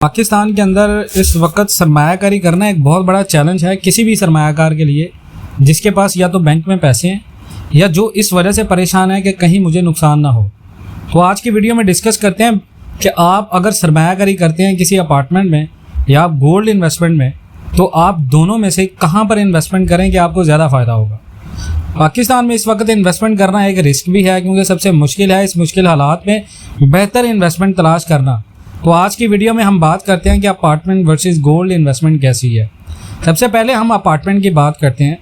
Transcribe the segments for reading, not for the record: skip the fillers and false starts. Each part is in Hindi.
पाकिस्तान के अंदर इस वक्त सरमायाकारी करना एक बहुत बड़ा चैलेंज है किसी भी सरमायाकार के लिए, जिसके पास या तो बैंक में पैसे हैं या जो इस वजह से परेशान है कि कहीं मुझे नुकसान ना हो। तो आज की वीडियो में डिस्कस करते हैं कि आप अगर सरमायाकारी करते हैं किसी अपार्टमेंट में या आप गोल्ड इन्वेस्टमेंट में, तो आप दोनों में से कहाँ पर इन्वेस्टमेंट करें कि आपको ज़्यादा फ़ायदा होगा। पाकिस्तान में इस वक्त इन्वेस्टमेंट करना एक रिस्क भी है, क्योंकि सबसे मुश्किल है इस मुश्किल हालात में बेहतर इन्वेस्टमेंट तलाश करना। तो आज की वीडियो में हम बात करते हैं कि अपार्टमेंट वर्सेस गोल्ड इन्वेस्टमेंट कैसी है। सबसे पहले हम अपार्टमेंट की बात करते हैं।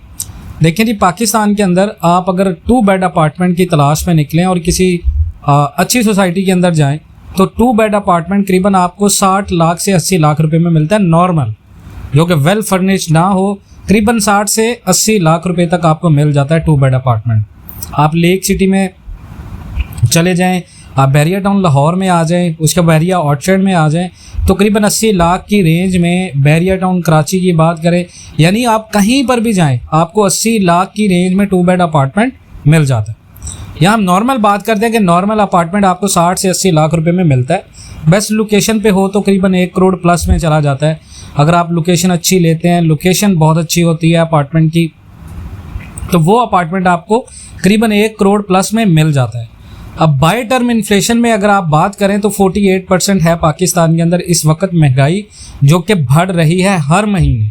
देखें जी, पाकिस्तान के अंदर आप अगर 2 बेड अपार्टमेंट की तलाश में निकलें और किसी अच्छी सोसाइटी के अंदर जाएं, तो 2 बेड अपार्टमेंट करीबन आपको 60 लाख से 80 लाख रुपए में मिलता है नॉर्मल, जो कि वेल फर्निश्ड ना हो। करीबन 60 से 80 लाख रुपए तक आपको मिल जाता है 2 बेड अपार्टमेंट। आप लेक सिटी में चले जाएं, आप बैरिया टाउन लाहौर में आ जाएं, उसके बैरिया ऑर्चर्ड में आ जाएं, तो करीबन 80 लाख की रेंज में बैरिया टाउन कराची की बात करें, यानी आप कहीं पर भी जाएं आपको 80 लाख की रेंज में 2 बेड अपार्टमेंट मिल जाता है। यहाँ हम नॉर्मल बात करते हैं कि नॉर्मल अपार्टमेंट आपको 60 से 80 लाख रुपए में मिलता है। बेस्ट लोकेशन पे हो तो करीबन 1 करोड़ प्लस में चला जाता है। अगर आप लोकेशन अच्छी लेते हैं, लोकेशन बहुत अच्छी होती है अपार्टमेंट की, तो वो अपार्टमेंट आपको करीबन 1 करोड़ प्लस में मिल जाता है। अब बाय टर्म इन्फ्लेशन में अगर आप बात करें तो 48% है पाकिस्तान के अंदर इस वक्त महंगाई, जो कि बढ़ रही है हर महीने,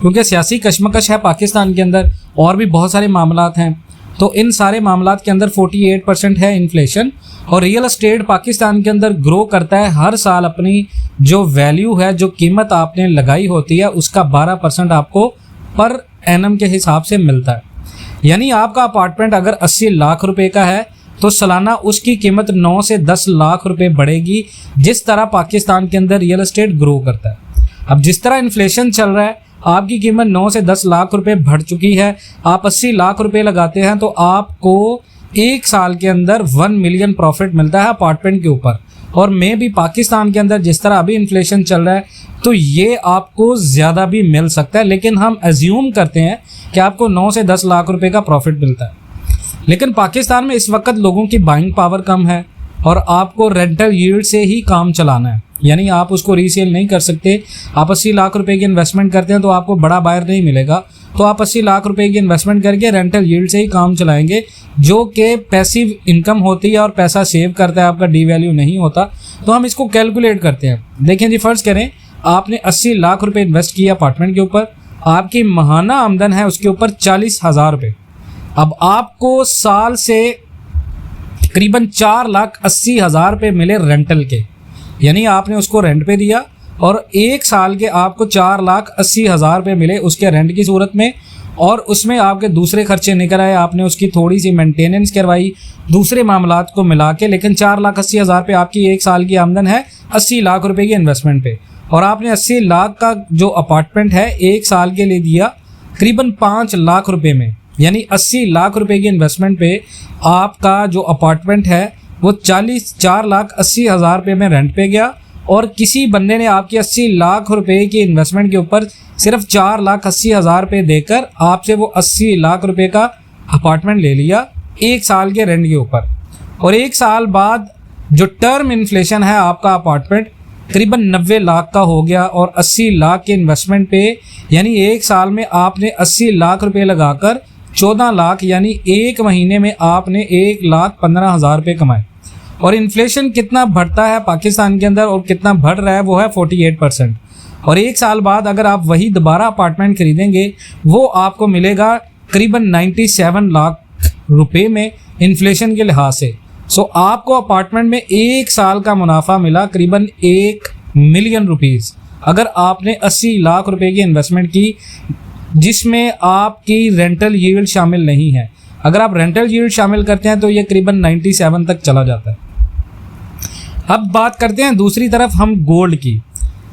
क्योंकि सियासी कशमकश है पाकिस्तान के अंदर और भी बहुत सारे मामलात हैं। तो इन सारे मामलात के अंदर 48% है इन्फ्लेशन। और रियल एस्टेट पाकिस्तान के अंदर ग्रो करता है हर साल, अपनी जो वैल्यू है, जो कीमत आपने लगाई होती है, उसका 12% आपको पर एनम के हिसाब से मिलता है। यानी आपका अपार्टमेंट अगर 80 लाख रुपए का है तो सालाना उसकी कीमत 9 से 10 लाख रुपए बढ़ेगी, जिस तरह पाकिस्तान के अंदर रियल एस्टेट ग्रो करता है। अब जिस तरह इन्फ्लेशन चल रहा है, आपकी कीमत 9 से 10 लाख रुपए बढ़ चुकी है। आप 80 लाख रुपए लगाते हैं तो आपको 1 साल के अंदर 1 मिलियन प्रॉफिट मिलता है अपार्टमेंट के ऊपर। और मैं भी पाकिस्तान के अंदर जिस तरह अभी इन्फ्लेशन चल रहा है, तो ये आपको ज़्यादा भी मिल सकता है, लेकिन हम एज्यूम करते हैं कि आपको 9 से 10 लाख रुपए का प्रॉफिट मिलता है। लेकिन पाकिस्तान में इस वक्त लोगों की बाइंग पावर कम है और आपको रेंटल यील्ड से ही काम चलाना है, यानी आप उसको रीसेल नहीं कर सकते। आप 80 लाख रुपए की इन्वेस्टमेंट करते हैं तो आपको बड़ा बायर नहीं मिलेगा, तो आप 80 लाख रुपए की इन्वेस्टमेंट करके रेंटल यील्ड से ही काम चलाएंगे, जो कि पैसिव इनकम होती है और पैसा सेव करता है, आपका डी वैल्यू नहीं होता। तो हम इसको कैलकुलेट करते हैं। देखें जी, फ़र्ज़ करें आपने 80 लाख रुपए इन्वेस्ट किया अपार्टमेंट के ऊपर, आपकी माहाना आमदन है उसके ऊपर 40,000 रुपये। अब आपको साल से करीबन 4,80,000 रुपये मिले रेंटल के, यानी आपने उसको रेंट पे दिया और 1 साल के आपको 4,80,000 रुपये मिले उसके रेंट की सूरत में। और उसमें आपके दूसरे खर्चे निकल आए, आपने उसकी थोड़ी सी मेंटेनेंस करवाई, दूसरे मामलात को मिला के, लेकिन 4,80,000 रुपये आपकी 1 साल की आमदन है 80 लाख रुपये की इन्वेस्टमेंट पे। और आपने 80 लाख का जो अपार्टमेंट है 1 साल के लिए दिया करीबन 5 लाख रुपये में, यानी 80 लाख रुपए की इन्वेस्टमेंट पे आपका जो अपार्टमेंट है वो 4,80,000 रुपये में रेंट पे गया। और किसी बंदे ने आपकी 80 लाख रुपए की इन्वेस्टमेंट के ऊपर सिर्फ 4,80,000 रुपये देकर आपसे वो 80 लाख रुपए का अपार्टमेंट ले लिया 1 साल के रेंट के ऊपर। और 1 साल बाद जो टर्म इन्फ्लेशन है आपका अपार्टमेंट करीबन 90 लाख का हो गया। और 80 लाख के इन्वेस्टमेंट पे, यानी 1 साल में आपने 80 लाख रुपये लगाकर 14 लाख, यानी 1 महीने में आपने 1,15,000 रुपये कमाए। और इन्फ्लेशन कितना बढ़ता है पाकिस्तान के अंदर और कितना बढ़ रहा है, वो है 48%। और 1 साल बाद अगर आप वही दोबारा अपार्टमेंट खरीदेंगे, वो आपको मिलेगा करीबन 97 लाख रुपए में इन्फ्लेशन के लिहाज से। सो आपको अपार्टमेंट में 1 साल का मुनाफा मिला करीबन 1 मिलियन रुपीज़, अगर आपने 80 लाख रुपए की इन्वेस्टमेंट की, जिसमें आपकी रेंटल यील्ड शामिल नहीं है। अगर आप रेंटल यील्ड शामिल करते हैं तो ये करीबन 97 तक चला जाता है। अब बात करते हैं दूसरी तरफ हम गोल्ड की।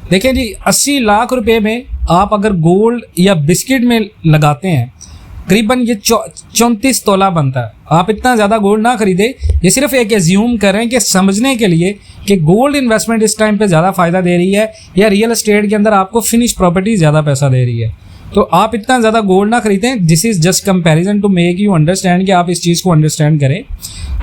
देखें जी, 80 लाख रुपए में आप अगर गोल्ड या बिस्किट में लगाते हैं, करीबन ये 34 तोला बनता है। आप इतना ज़्यादा गोल्ड ना खरीदे, ये सिर्फ एक एज्यूम करें कि समझने के लिए कि गोल्ड इन्वेस्टमेंट इस टाइम पे ज़्यादा फ़ायदा दे रही है या रियल एस्टेट के अंदर आपको फिनिश प्रॉपर्टी ज़्यादा पैसा दे रही है। तो आप इतना ज़्यादा गोल्ड ना खरीदें। This is just comparison to make you understand कि आप इस चीज़ को अंडरस्टैंड करें।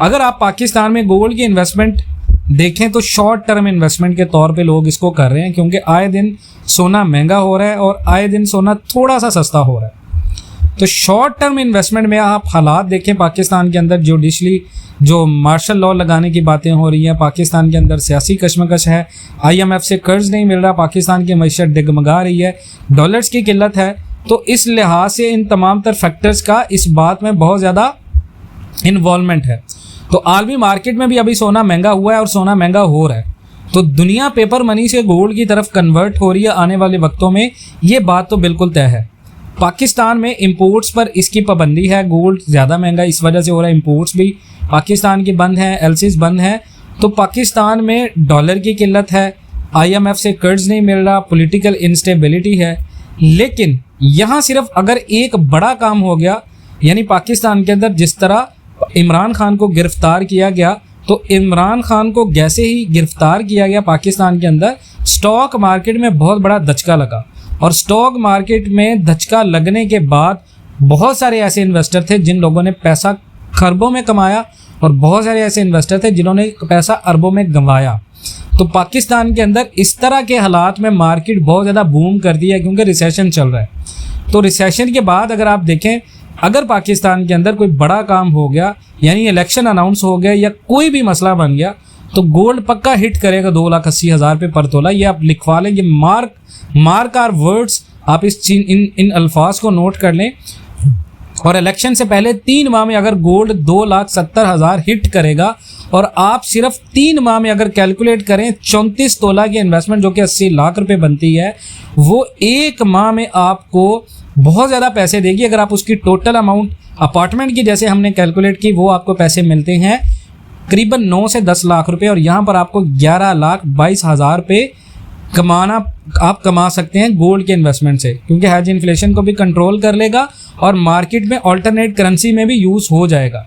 अगर आप पाकिस्तान में गोल्ड की इन्वेस्टमेंट देखें तो शॉर्ट टर्म इन्वेस्टमेंट के तौर पे लोग इसको कर रहे हैं, क्योंकि आए दिन सोना महंगा हो रहा है और आए दिन सोना थोड़ा सा सस्ता हो रहा है। तो शॉर्ट टर्म इन्वेस्टमेंट में आप हालात देखें, पाकिस्तान के अंदर जुडिशली जो मार्शल लॉ लगाने की बातें हो रही हैं, पाकिस्तान के अंदर सियासी कशमकश है, IMF से कर्ज नहीं मिल रहा, पाकिस्तान की मईशत डगमगा रही है, डॉलर्स की किल्लत है। तो इस लिहाज से इन तमाम तर फैक्टर्स का इस बात में बहुत ज़्यादा इन्वॉल्वमेंट है। तो आलमी मार्केट में भी अभी सोना महंगा हुआ है और सोना महंगा हो रहा है। तो दुनिया पेपर मनी से गोल्ड की तरफ कन्वर्ट हो रही है आने वाले वक्तों में, ये बात तो बिल्कुल तय है। पाकिस्तान में इंपोर्ट्स पर इसकी पाबंदी है, गोल्ड ज़्यादा महंगा इस वजह से हो रहा है, इंपोर्ट्स भी पाकिस्तान की बंद हैं, LCs बंद हैं। तो पाकिस्तान में डॉलर की किल्लत है, IMF से कर्ज नहीं मिल रहा, पॉलिटिकल इंस्टेबिलिटी है। लेकिन यहाँ सिर्फ अगर एक बड़ा काम हो गया, यानी पाकिस्तान के अंदर जिस तरह इमरान खान को गिरफ्तार किया गया, तो इमरान खान को जैसे ही गिरफ्तार किया गया पाकिस्तान के अंदर स्टॉक मार्केट में बहुत बड़ा धचका लगा। और स्टॉक मार्केट में धचका लगने के बाद बहुत सारे ऐसे इन्वेस्टर थे जिन लोगों ने पैसा खरबों में कमाया और बहुत सारे ऐसे इन्वेस्टर थे जिन्होंने पैसा अरबों में गंवाया। तो पाकिस्तान के अंदर इस तरह के हालात में मार्केट बहुत ज़्यादा बूम कर दी है, क्योंकि रिसेशन चल रहा है। तो रिसेशन के बाद अगर आप देखें, अगर पाकिस्तान के अंदर कोई बड़ा काम हो गया, यानी इलेक्शन अनाउंस हो गया या कोई भी मसला बन गया, तो गोल्ड पक्का हिट करेगा 2,80,000 रुपये पर तोला। ये आप लिखवा लें, ये मार्क आर वर्ड्स, आप इन अल्फाज को नोट कर लें। और इलेक्शन से पहले 3 माह में अगर गोल्ड 2,70,000 हिट करेगा, और आप सिर्फ 3 माह में अगर कैलकुलेट करें 34 तोला की इन्वेस्टमेंट जो कि 80 लाख रुपए बनती है, वो 1 माह में आपको बहुत ज़्यादा पैसे देगी। अगर आप उसकी टोटल अमाउंट अपार्टमेंट की जैसे हमने कैलकुलेट की, वो आपको पैसे मिलते हैं करीबन 9 से 10 लाख रुपए, और यहाँ पर आपको 11,22,000 रुपये आप कमा सकते हैं गोल्ड के इन्वेस्टमेंट से, क्योंकि हेज इन्फ्लेशन को भी कंट्रोल कर लेगा और मार्केट में अल्टरनेट करेंसी में भी यूज़ हो जाएगा।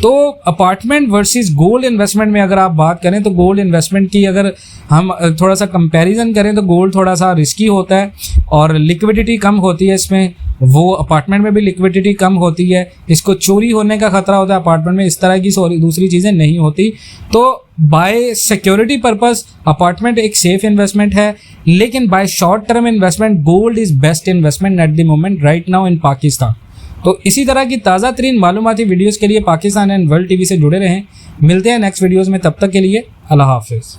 तो अपार्टमेंट वर्सेस गोल्ड इन्वेस्टमेंट में अगर आप बात करें, तो गोल्ड इन्वेस्टमेंट की अगर हम थोड़ा सा कंपैरिजन करें तो गोल्ड थोड़ा सा रिस्की होता है और लिक्विडिटी कम होती है इसमें। वो अपार्टमेंट में भी लिक्विडिटी कम होती है, इसको चोरी होने का खतरा होता है, अपार्टमेंट में इस तरह की दूसरी चीज़ें नहीं होती। तो बाय सिक्योरिटी पर्पस अपार्टमेंट एक सेफ इन्वेस्टमेंट है, लेकिन by short term investment gold is best investment at the moment right now in Pakistan. तो इसी तरह की ताज़ा तरीन मालूमाती वीडियोज़ के लिए पाकिस्तान एंड वर्ल्ड TV से जुड़े रहें। मिलते हैं नेक्स्ट वीडियोज़ में, तब तक के लिए अल्लाह हाफिज़।